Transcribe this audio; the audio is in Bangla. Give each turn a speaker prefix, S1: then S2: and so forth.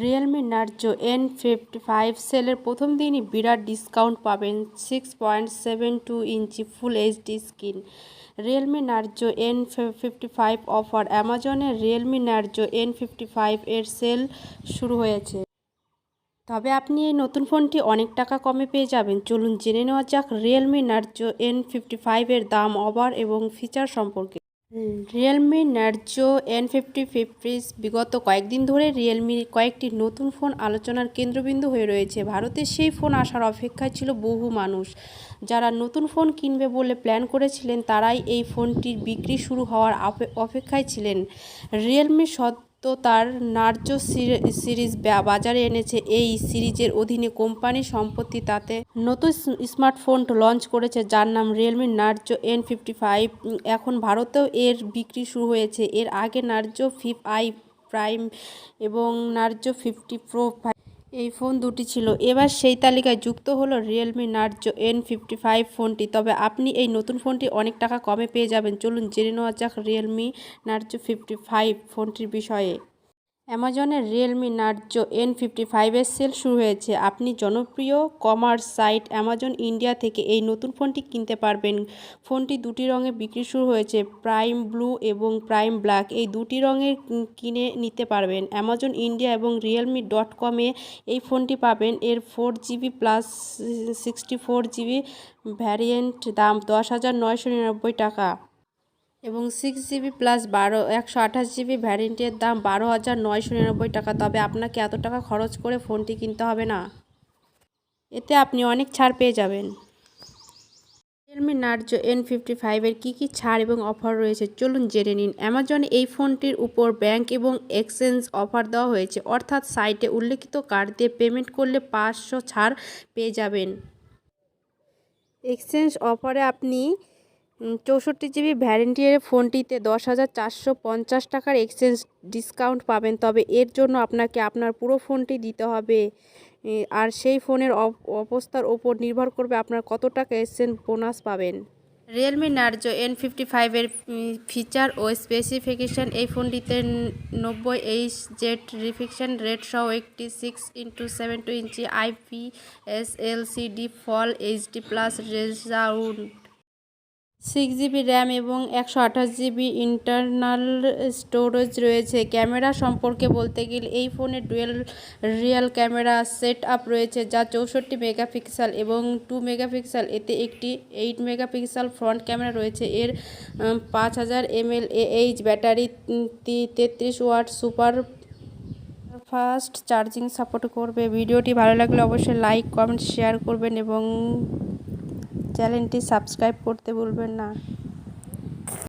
S1: রিয়েলমি নার্জো N55 সেলের প্রথম দিনই বিরাট ডিসকাউন্ট পাবেন। 6.72 inch full HD screen. Realme Narzo N55 offer. অ্যামাজনে রিয়েলমি নার্জো N55 এর সেল শুরু হয়েছে, তবে আপনি এই নতুন ফোনটি অনেক টাকা কমে পেয়ে যাবেন। চলুন জেনে নেওয়া যাক রিয়েলমি নার্জো N55 এর দাম, অফার এবং ফিচার সম্পর্কে। রিয়েলমি নার্জো N55 বিগত কয়েকদিন ধরে রিয়েলমির কয়েকটি নতুন ফোন আলোচনার কেন্দ্রবিন্দু হয়ে রয়েছে। ভারতে সেই ফোন আসার অপেক্ষায় ছিল বহু মানুষ। যারা নতুন ফোন কিনবে বলে প্ল্যান করেছিলেন তারাই এই ফোনটির বিক্রি শুরু হওয়ার অপেক্ষায় ছিলেন। রিয়েলমি তার নার্জো সিরিজ বাজারে এনেছে। এই সিরিজের অধীনে কোম্পানি সম্প্রতি তাতে নতুন স্মার্টফোন লঞ্চ করেছে যার নাম রিয়েলমি নার্জো N55। এখন ভারতেও এর বিক্রি শুরু হয়েছে। এর আগে নার্জো 5i প্রাইম এবং নার্জো 50 প্রো এই ফোন দুটি ছিল। এবার সেই তালিকায় যুক্ত হলো রিয়েলমি নার্জো N55 ফোনটি। তবে আপনি এই নতুন ফোনটি অনেক টাকা কমে পেয়ে যাবেন। চলুন জেনে নেওয়া যাক রিয়েলমি নার্জো 55 ফোনটির বিষয়ে। অ্যামাজনে রিয়েলমি নার্জো N55 এর সেল শুরু হয়েছে। আপনি জনপ্রিয় কমার্স সাইট অ্যামাজন ইন্ডিয়া থেকে এই নতুন ফোনটি কিনতে পারবেন। ফোনটি দুটি রঙে বিক্রি শুরু হয়েছে, প্রাইম ব্লু এবং প্রাইম ব্ল্যাক। এই দুটি রঙের কিনে নিতে পারবেন। অ্যামাজন ইন্ডিয়া এবং realme.com-এ এই ফোনটি পাবেন। এর 4GB প্লাস 64GB ভ্যারিয়েন্ট দাম 10,999 টাকা এবং 6GB প্লাস 128GB ভ্যারিয়েন্টের দাম 12,999 টাকা। তবে আপনাকে এত টাকা খরচ করে ফোনটি কিনতে হবে না, এতে আপনি অনেক ছাড় পেয়ে যাবেন। রিয়েলমি নার্জো N55 এর কী ছাড় এবং অফার রয়েছে চলুন জেনে নিন। অ্যামাজনে এই ফোনটির উপর ব্যাংক এবং এক্সচেঞ্জ অফার দেওয়া হয়েছে, অর্থাৎ সাইটে উল্লেখিত কার্ড দিয়ে পেমেন্ট করলে 500 ছাড় পেয়ে যাবেন। এক্সচেঞ্জ অফারে আপনি 64GB ভ্যারিয়েন্টের ফোনটিতে 10,450 টাকার এক্সচেঞ্জ ডিসকাউন্ট পাবেন। তবে এর জন্য আপনাকে আপনার পুরো ফোনটি দিতে হবে, আর সেই ফোনের অবস্থার ওপর নির্ভর করবে আপনার কত টাকা এক্সচেঞ্জ বোনাস পাবেন। রিয়েলমি নার্জো N55 এর ফিচার ও স্পেসিফিকেশান। এই ফোনটিতে 90Hz রিফ্রেশ রেট সহ একটি 6x72 ইঞ্চি IPS LCD full HD plus result, 6GB RAM এবং 128GB ইন্টারনাল স্টোরেজ রয়েছে। ক্যামেরা সম্পর্কে বলতে গেলে এই ফোনে dual Real camera set up রয়েছে, যা 64 মেগাপিক্সেল এবং 2 মেগাপিক্সেল। এতে একটি 8 মেগাপিক্সেল ফ্রন্ট ক্যামেরা রয়েছে। এর 5000 mAh battery 33 watt super fast charging support করবে। ভিডিওটি ভালো লাগলে অবশ্যই লাইক, কমেন্ট, শেয়ার করবেন এবং চ্যানেলটি সাবস্ক্রাইব করতে ভুলবেন না।